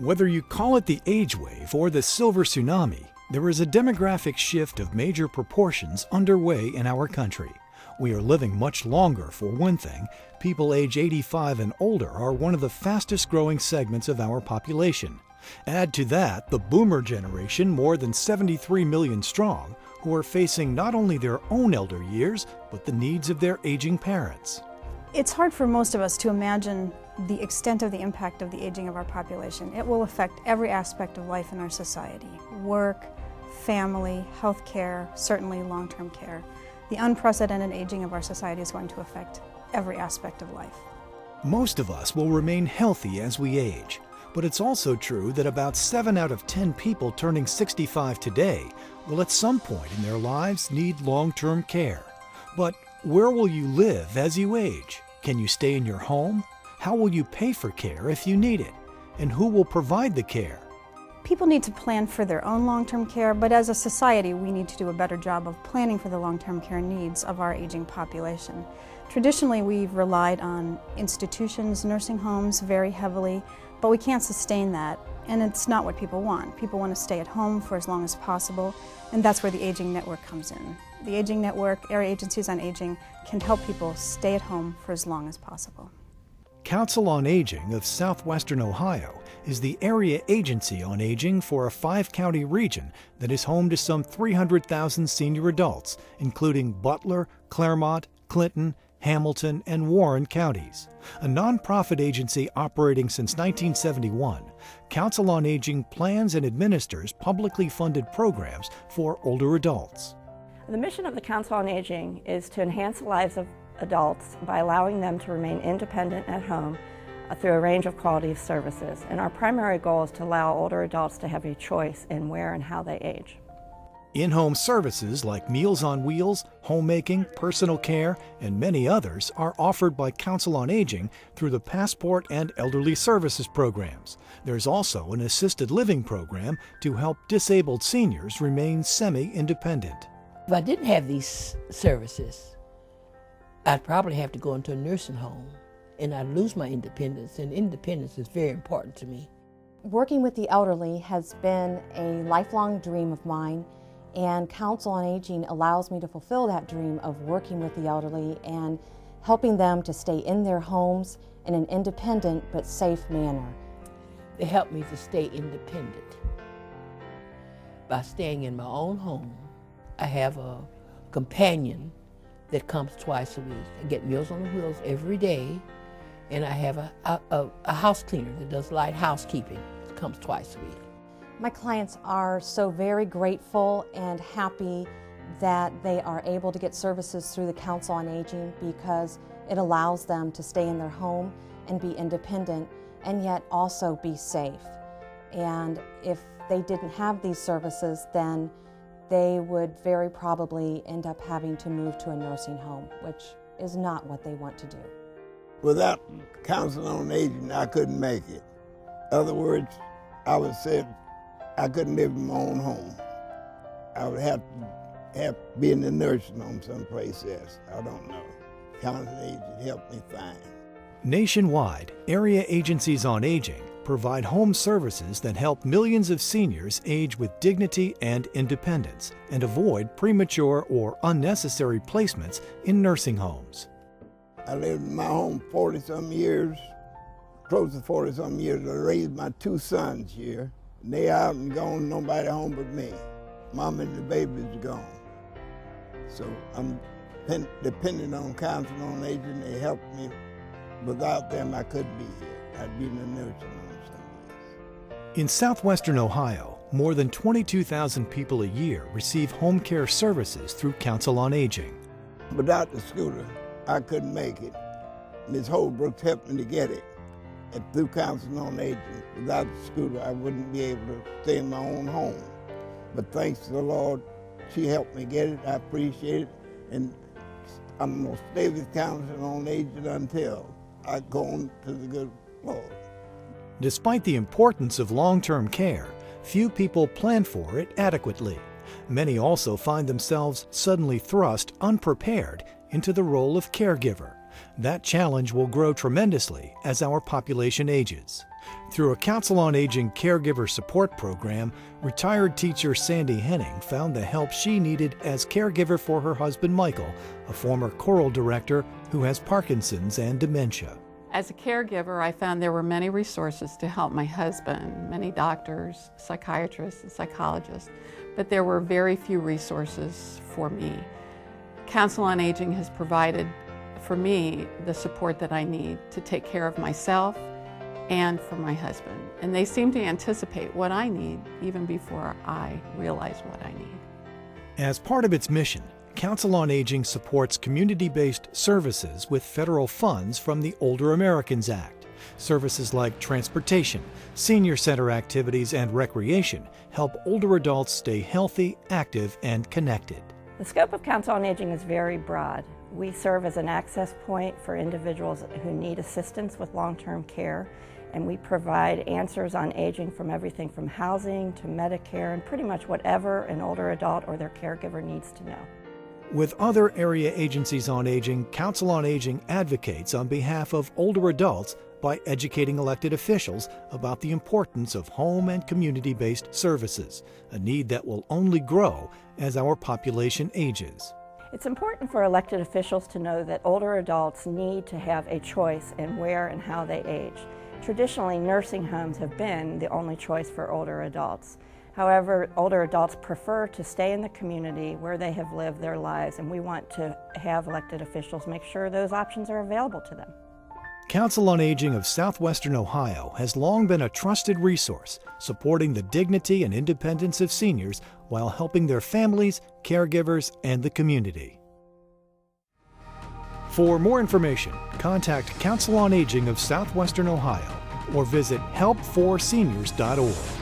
Whether you call it the age wave or the silver tsunami, there is a demographic shift of major proportions underway in our country. We are living much longer, for one thing. People age 85 and older are one of the fastest growing segments of our population. Add to that the boomer generation, more than 73 million strong, who are facing not only their own elder years, but the needs of their aging parents. It's hard for most of us to imagine the extent of the impact of the aging of our population. It will affect every aspect of life in our society: work, family, health care, certainly long-term care. The unprecedented aging of our society is going to affect every aspect of life. Most of us will remain healthy as we age, but it's also true that about 7 out of 10 people turning 65 today will at some point in their lives need long-term care. But where will you live as you age? Can you stay in your home? How will you pay for care if you need it? And who will provide the care? People need to plan for their own long-term care, but as a society, we need to do a better job of planning for the long-term care needs of our aging population. Traditionally, we've relied on institutions, nursing homes very heavily, but we can't sustain that, and it's not what people want. People want to stay at home for as long as possible, and that's where the Aging Network comes in. The Aging Network, Area Agencies on Aging, can help people stay at home for as long as possible. Council on Aging of Southwestern Ohio is the area agency on aging for a 5-county region that is home to some 300,000 senior adults, including Butler, Claremont, Clinton, Hamilton, and Warren counties. A nonprofit agency operating since 1971, Council on Aging plans and administers publicly funded programs for older adults. The mission of the Council on Aging is to enhance the lives of adults by allowing them to remain independent at home through a range of quality of services. And our primary goal is to allow older adults to have a choice in where and how they age. In-home services like Meals on Wheels, homemaking, personal care, and many others are offered by Council on Aging through the Passport and Elderly Services programs. There's also an assisted living program to help disabled seniors remain semi-independent. If I didn't have these services, I'd probably have to go into a nursing home, and I'd lose my independence, and independence is very important to me. Working with the elderly has been a lifelong dream of mine, and Council on Aging allows me to fulfill that dream of working with the elderly and helping them to stay in their homes in an independent but safe manner. They help me to stay independent by staying in my own home. I have a companion that comes twice a week. I get Meals on the Wheels every day, and I have a house cleaner that does light housekeeping. It comes twice a week. My clients are so very grateful and happy that they are able to get services through the Council on Aging because it allows them to stay in their home and be independent and yet also be safe. And if they didn't have these services, then they would very probably end up having to move to a nursing home, which is not what they want to do. Without Council on Aging, I couldn't make it. In other words, I would say I couldn't live in my own home. I would have to be in the nursing home someplace else. I don't know. Council on Aging helped me find. Nationwide, area agencies on aging provide home services that help millions of seniors age with dignity and independence and avoid premature or unnecessary placements in nursing homes. I lived in my home 40-some years, close to 40-some years. I raised my 2 sons here. They out and gone, nobody home but me. Mom and the babies are gone. So I'm dependent on Council on Aging. They helped me. Without them, I couldn't be here. I'd be in the nursing home someplace. In southwestern Ohio, more than 22,000 people a year receive home care services through Council on Aging. Without the scooter, I couldn't make it. Ms. Holbrook helped me to get it. And through Council on Aging, without the scooter, I wouldn't be able to stay in my own home. But thanks to the Lord, she helped me get it. I appreciate it. And I'm going to stay with Council on Aging until I go on to the good Lord. Despite the importance of long-term care, few people plan for it adequately. Many also find themselves suddenly thrust unprepared into the role of caregiver. That challenge will grow tremendously as our population ages. Through a Council on Aging caregiver support program, retired teacher Sandy Henning found the help she needed as caregiver for her husband Michael, a former choral director who has Parkinson's and dementia. As a caregiver, I found there were many resources to help my husband, many doctors, psychiatrists, and psychologists, but there were very few resources for me. Council on Aging has provided for me the support that I need to take care of myself and for my husband. And they seem to anticipate what I need even before I realize what I need. As part of its mission, Council on Aging supports community-based services with federal funds from the Older Americans Act. Services like transportation, senior center activities, and recreation help older adults stay healthy, active, and connected. The scope of Council on Aging is very broad. We serve as an access point for individuals who need assistance with long-term care, and we provide answers on aging from everything from housing to Medicare and pretty much whatever an older adult or their caregiver needs to know. With other area agencies on aging, Council on Aging advocates on behalf of older adults by educating elected officials about the importance of home and community-based services, a need that will only grow as our population ages. It's important for elected officials to know that older adults need to have a choice in where and how they age. Traditionally, nursing homes have been the only choice for older adults. However, older adults prefer to stay in the community where they have lived their lives, and we want to have elected officials make sure those options are available to them. Council on Aging of Southwestern Ohio has long been a trusted resource, supporting the dignity and independence of seniors while helping their families, caregivers, and the community. For more information, contact Council on Aging of Southwestern Ohio or visit helpforseniors.org.